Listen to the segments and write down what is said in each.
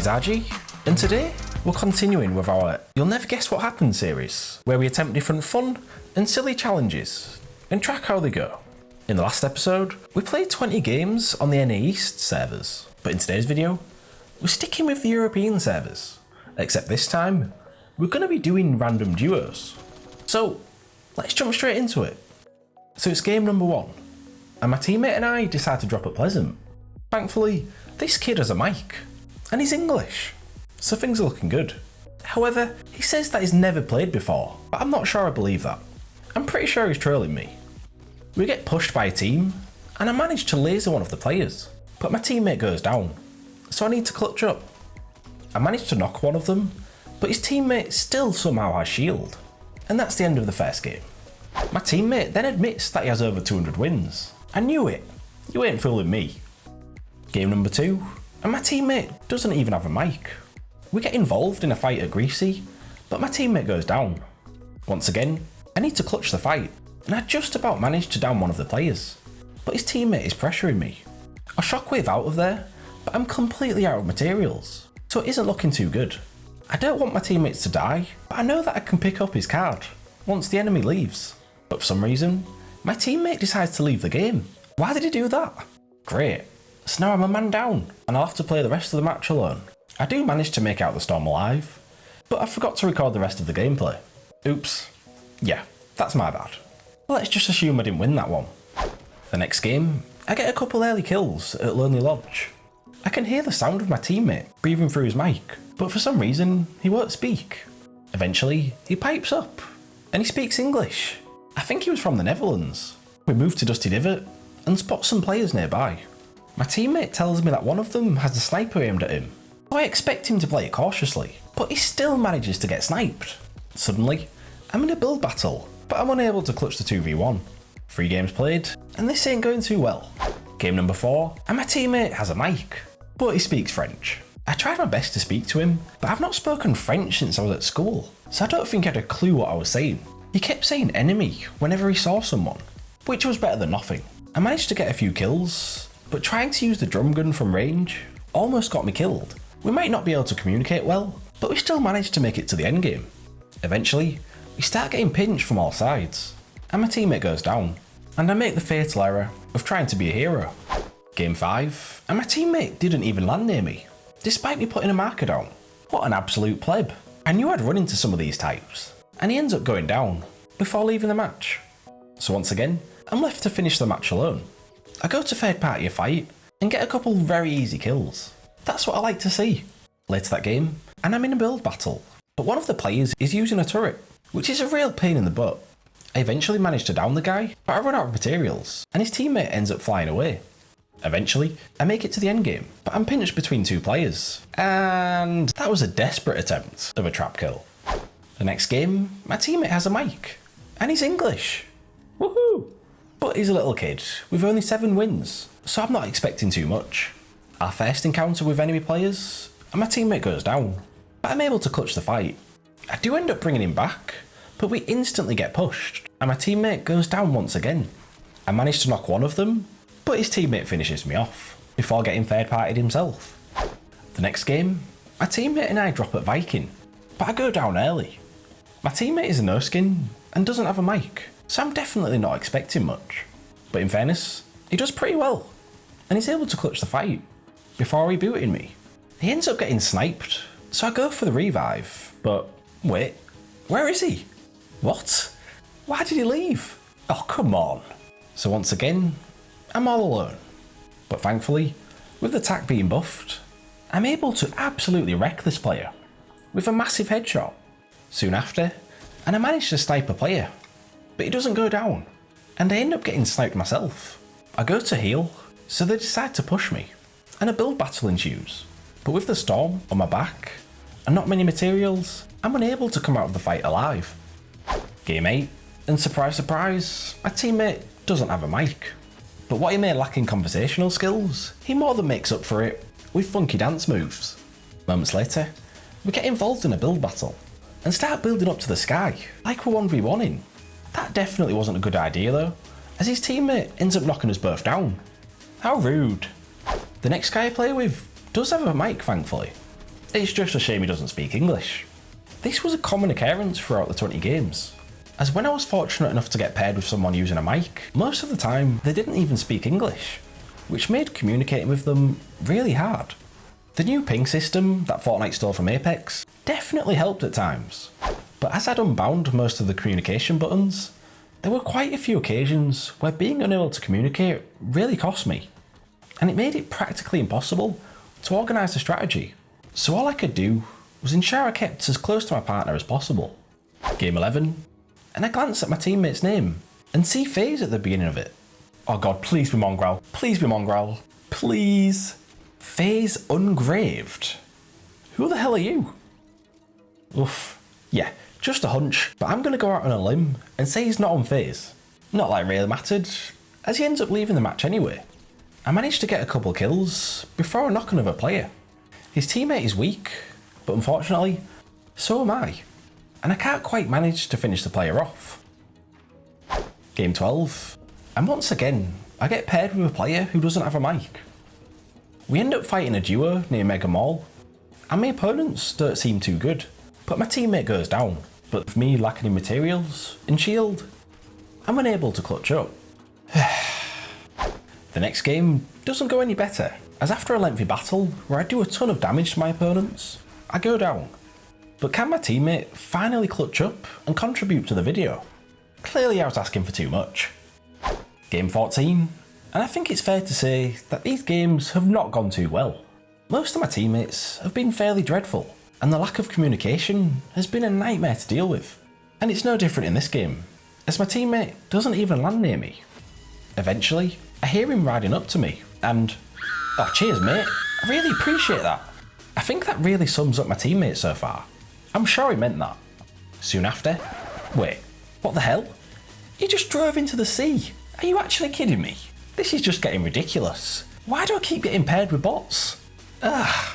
RG, and today we're continuing with our You'll Never Guess What Happened series, where we attempt different fun and silly challenges and track how they go. In the last episode, we played 20 games on the NA East servers, but in today's video, we're sticking with the European servers, except this time, we're going to be doing random duos. So, let's jump straight into it. So it's game number 1, and my teammate and I decide to drop at Pleasant. Thankfully, this kid has a mic, and he's English, so things are looking good. However, he says that he's never played before, but I'm not sure I believe that. I'm pretty sure he's trolling me. We get pushed by a team, and I manage to laser one of the players, but my teammate goes down, so I need to clutch up. I manage to knock one of them, but his teammate still somehow has shield, and that's the end of the first game. My teammate then admits that he has over 200 wins. I knew it, you ain't fooling me. Game number 2, and my teammate doesn't even have a mic. We get involved in a fight at Greasy, but my teammate goes down. Once again, I need to clutch the fight, and I just about managed to down one of the players, but his teammate is pressuring me. I shockwave out of there, but I'm completely out of materials, so it isn't looking too good. I don't want my teammates to die, but I know that I can pick up his card once the enemy leaves. But for some reason, my teammate decides to leave the game. Why did he do that? Great. So now I'm a man down, and I'll have to play the rest of the match alone. I do manage to make out the storm alive, but I forgot to record the rest of the gameplay. Oops. Yeah, that's my bad. Let's just assume I didn't win that one. The next game, I get a couple early kills at Lonely Lodge. I can hear the sound of my teammate breathing through his mic, but for some reason, he won't speak. Eventually, he pipes up, and he speaks English. I think he was from the Netherlands. We move to Dusty Divot, and spot some players nearby. My teammate tells me that one of them has a sniper aimed at him, so I expect him to play it cautiously, but he still manages to get sniped. Suddenly, I'm in a build battle, but I'm unable to clutch the 2v1. 3 games played, and this ain't going too well. Game number 4, and my teammate has a mic, but he speaks French. I tried my best to speak to him, but I've not spoken French since I was at school, so I don't think he had a clue what I was saying. He kept saying enemy whenever he saw someone, which was better than nothing. I managed to get a few kills, but trying to use the drum gun from range almost got me killed. We might not be able to communicate well, but we still managed to make it to the end game. Eventually, we start getting pinched from all sides, and my teammate goes down, and I make the fatal error of trying to be a hero. Game 5, and my teammate didn't even land near me, despite me putting a marker down. What an absolute pleb. I knew I'd run into some of these types, and he ends up going down before leaving the match. So once again, I'm left to finish the match alone. I go to third party a fight and get a couple very easy kills. That's what I like to see. Later that game, and I'm in a build battle, but one of the players is using a turret, which is a real pain in the butt. I eventually manage to down the guy, but I run out of materials, and his teammate ends up flying away. Eventually, I make it to the end game, but I'm pinched between 2 players, and that was a desperate attempt of a trap kill. The next game, my teammate has a mic, and he's English. Woohoo! But he's a little kid with only 7 wins, so I'm not expecting too much. Our first encounter with enemy players, and my teammate goes down, but I'm able to clutch the fight. I do end up bringing him back, but we instantly get pushed, and my teammate goes down once again. I manage to knock one of them, but his teammate finishes me off, before getting third-partied himself. The next game, my teammate and I drop at Viking, but I go down early. My teammate is a no-skin, and doesn't have a mic, so I'm definitely not expecting much. But in fairness, he does pretty well, and he's able to clutch the fight, before rebooting me. He ends up getting sniped, so I go for the revive, but wait, where is he? What? Why did he leave? Oh, come on. So once again, I'm all alone. But thankfully, with the tack being buffed, I'm able to absolutely wreck this player, with a massive headshot. Soon after, and I manage to snipe a player, but he doesn't go down, and I end up getting sniped myself. I go to heal, so they decide to push me, and a build battle ensues. But with the storm on my back, and not many materials, I'm unable to come out of the fight alive. Game 8, and surprise surprise, my teammate doesn't have a mic. But what he may lack in conversational skills, he more than makes up for it with funky dance moves. Moments later, we get involved in a build battle, and start building up to the sky, like we're 1v1ing. That definitely wasn't a good idea though, as his teammate ends up knocking us both down. How rude. The next guy I play with does have a mic thankfully, It's just a shame he doesn't speak English. This was a common occurrence throughout the 20 games, as when I was fortunate enough to get paired with someone using a mic, most of the time they didn't even speak English, which made communicating with them really hard. The new ping system that Fortnite stole from Apex definitely helped at times, but as I'd unbound most of the communication buttons, there were quite a few occasions where being unable to communicate really cost me, and it made it practically impossible to organise a strategy. So all I could do was ensure I kept as close to my partner as possible. Game 11, and I glance at my teammate's name and see FaZe at the beginning of it. Oh god, please be Mongrel. Please be Mongrel. Please. FaZe Ungraved. Who the hell are you? Oof. Yeah, just a hunch, but I'm going to go out on a limb and say he's not on FaZe. Not like it really mattered, as he ends up leaving the match anyway. I managed to get a couple kills before I knock another player. His teammate is weak, but unfortunately, so am I, and I can't quite manage to finish the player off. Game 12, and once again, I get paired with a player who doesn't have a mic. We end up fighting a duo near Mega Mall, and my opponents don't seem too good, but my teammate goes down, but with me lacking in materials and shield, I'm unable to clutch up. The next game doesn't go any better, as after a lengthy battle where I do a ton of damage to my opponents, I go down. But can my teammate finally clutch up and contribute to the video? Clearly I was asking for too much. Game 14, and I think it's fair to say that these games have not gone too well. Most of my teammates have been fairly dreadful, and the lack of communication has been a nightmare to deal with. And it's no different in this game, as my teammate doesn't even land near me. Eventually, I hear him riding up to me, and oh cheers mate, I really appreciate that. I think that really sums up my teammate so far. I'm sure he meant that. Soon after, wait, what the hell? He just drove into the sea. Are you actually kidding me? This is just getting ridiculous. Why do I keep getting paired with bots? Ugh.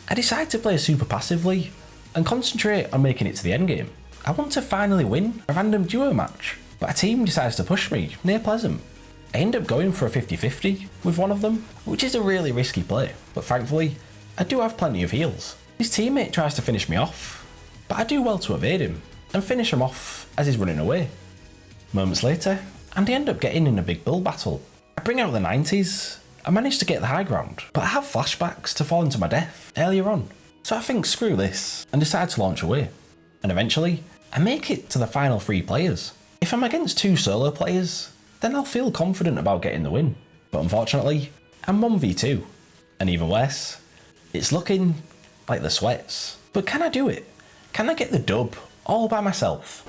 I decide to play super passively and concentrate on making it to the endgame. I want to finally win a random duo match, but a team decides to push me near Pleasant. I end up going for a 50-50 with one of them, which is a really risky play, but thankfully, I do have plenty of heals. His teammate tries to finish me off, but I do well to evade him and finish him off as he's running away. Moments later, and I end up getting in a big build battle. I bring out the 90s, I manage to get the high ground, but I have flashbacks to falling to my death earlier on, so I think screw this and decide to launch away. And eventually, I make it to the final 3 players. If I'm against 2 solo players, then I'll feel confident about getting the win. But unfortunately, I'm 1v2. And even worse, it's looking like the sweats. But can I do it? Can I get the dub all by myself?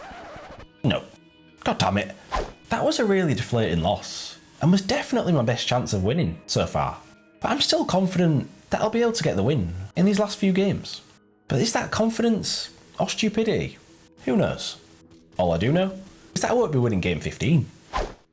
No. God damn it. That was a really deflating loss, and was definitely my best chance of winning so far. But I'm still confident that I'll be able to get the win in these last few games. But is that confidence or stupidity? Who knows? All I do know is that I won't be winning game 15.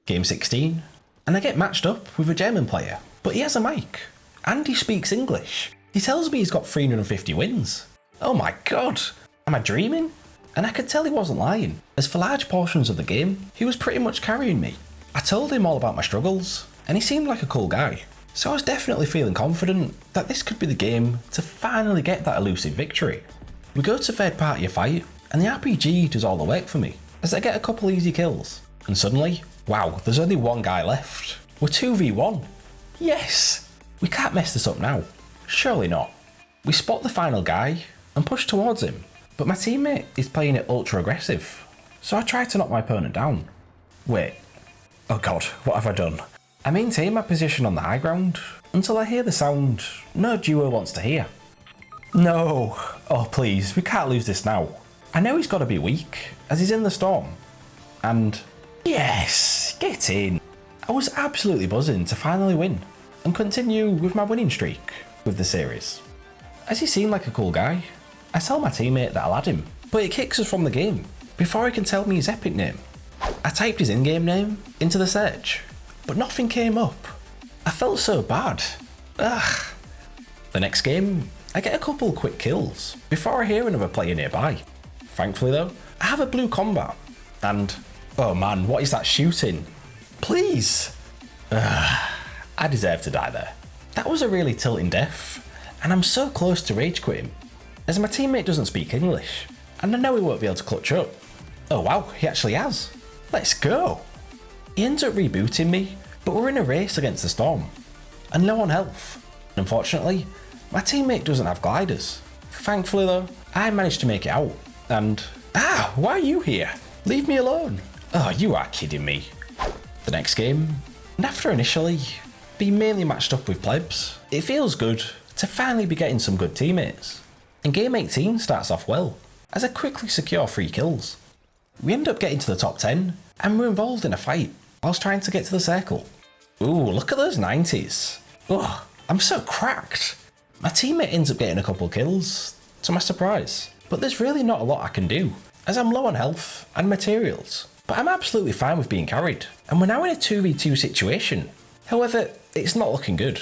Game 16, and I get matched up with a German player, but he has a mic, and he speaks English. He tells me he's got 350 wins. Oh my god, am I dreaming? And I could tell he wasn't lying, as for large portions of the game, he was pretty much carrying me. I told him all about my struggles, and he seemed like a cool guy, so I was definitely feeling confident that this could be the game to finally get that elusive victory. We go to third party a fight, and the RPG does all the work for me, as I get a couple easy kills, and suddenly, wow, there's only one guy left. We're 2v1. Yes! We can't mess this up now. Surely not. We spot the final guy and push towards him, but my teammate is playing it ultra aggressive, so I try to knock my opponent down. Wait. Oh god, what have I done? I maintain my position on the high ground until I hear the sound no duo wants to hear. No. Oh please, we can't lose this now. I know he's got to be weak, as he's in the storm. And yes, get in. I was absolutely buzzing to finally win and continue with my winning streak with the series. As he seemed like a cool guy, I tell my teammate that I'll add him, but it kicks us from the game before he can tell me his epic name. I typed his in-game name into the search, but nothing came up. I felt so bad. Ugh. The next game, I get a couple quick kills before I hear another player nearby. Thankfully though, I have a blue combat, and oh man, what is that shooting? Please! I deserve to die there. That was a really tilting death, and I'm so close to rage quitting, as my teammate doesn't speak English, and I know he won't be able to clutch up. Oh wow, he actually has. Let's go. He ends up rebooting me, but we're in a race against the storm, and low on health. Unfortunately, my teammate doesn't have gliders. Thankfully though, I managed to make it out, and why are you here? Leave me alone. Oh, you are kidding me. The next game, and after initially being mainly matched up with plebs, it feels good to finally be getting some good teammates. And game 18 starts off well, as I quickly secure 3 kills. We end up getting to the top 10, and we're involved in a fight, whilst trying to get to the circle. Ooh, look at those 90s. Ugh, I'm so cracked. My teammate ends up getting a couple kills, to my surprise, but there's really not a lot I can do, as I'm low on health and materials. But I'm absolutely fine with being carried, and we're now in a 2v2 situation. However, it's not looking good,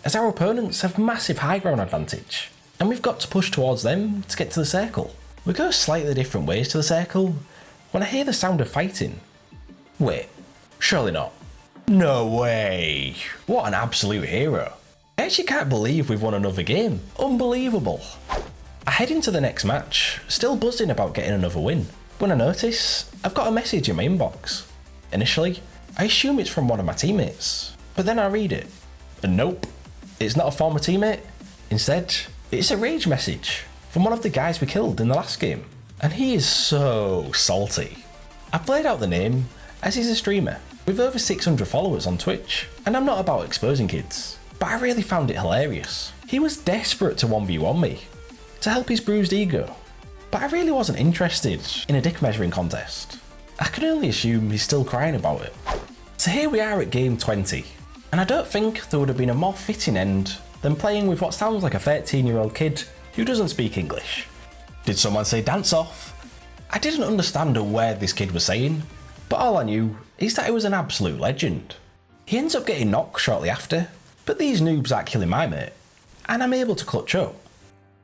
as our opponents have massive high ground advantage, and we've got to push towards them to get to the circle. We go slightly different ways to the circle, when I hear the sound of fighting. Wait, surely not. No way! What an absolute hero. I actually can't believe we've won another game. Unbelievable. I head into the next match, still buzzing about getting another win, when I notice I've got a message in my inbox. Initially, I assume it's from one of my teammates, but then I read it, and nope, it's not a former teammate. Instead, it's a rage message from one of the guys we killed in the last game, and he is so salty. I played out the name as he's a streamer with over 600 followers on Twitch, and I'm not about exposing kids, but I really found it hilarious. He was desperate to 1v1 me, to help his bruised ego, but I really wasn't interested in a dick measuring contest. I can only assume he's still crying about it. So here we are at game 20, and I don't think there would have been a more fitting end than playing with what sounds like a 13-year-old kid who doesn't speak English. Did someone say dance off? I didn't understand a word this kid was saying, but all I knew is that he was an absolute legend. He ends up getting knocked shortly after, but these noobs aren't killing my mate, and I'm able to clutch up.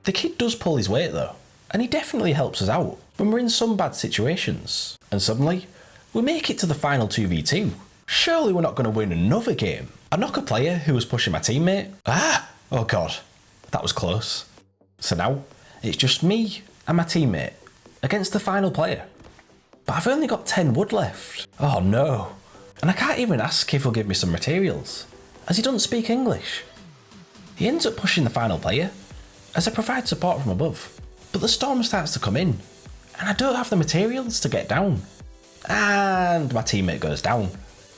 The kid does pull his weight though, and he definitely helps us out when we're in some bad situations, and suddenly, we make it to the final 2v2. Surely we're not going to win another game. I knock a player who was pushing my teammate. Oh god, that was close. So now, it's just me and my teammate against the final player. But I've only got 10 wood left. Oh no. And I can't even ask if he'll give me some materials, as he doesn't speak English. He ends up pushing the final player, as I provide support from above. But the storm starts to come in, and I don't have the materials to get down. And my teammate goes down.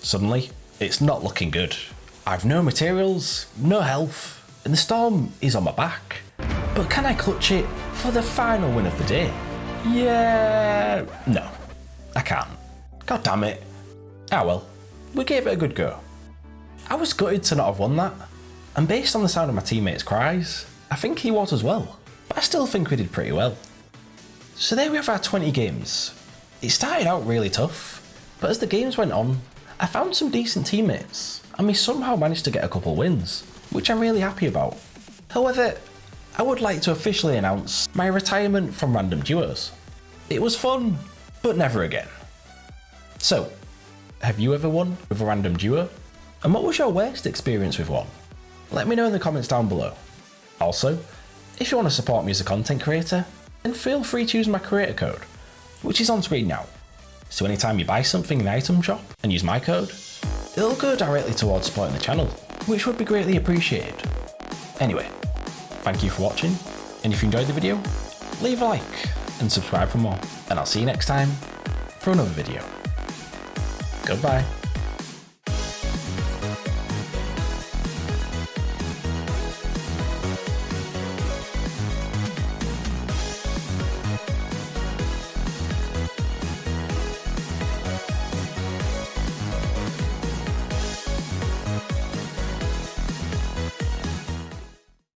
Suddenly, it's not looking good. I've no materials, no health, and the storm is on my back. But can I clutch it for the final win of the day? Yeah, no, I can't. God damn it. Ah well, we gave it a good go. I was gutted to not have won that, and based on the sound of my teammates' cries, I think he was as well, but I still think we did pretty well. So there we have our 20 games. It started out really tough, but as the games went on, I found some decent teammates, and we somehow managed to get a couple wins, which I'm really happy about. However, I would like to officially announce my retirement from random duos. It was fun, but never again. So, have you ever won with a random duo? And what was your worst experience with one? Let me know in the comments down below. Also, if you want to support me as a content creator, then feel free to use my creator code, which is on screen now. So anytime you buy something in the item shop and use my code, it'll go directly towards supporting the channel, which would be greatly appreciated. Anyway, thank you for watching, and if you enjoyed the video, leave a like and subscribe for more, and I'll see you next time for another video. Goodbye.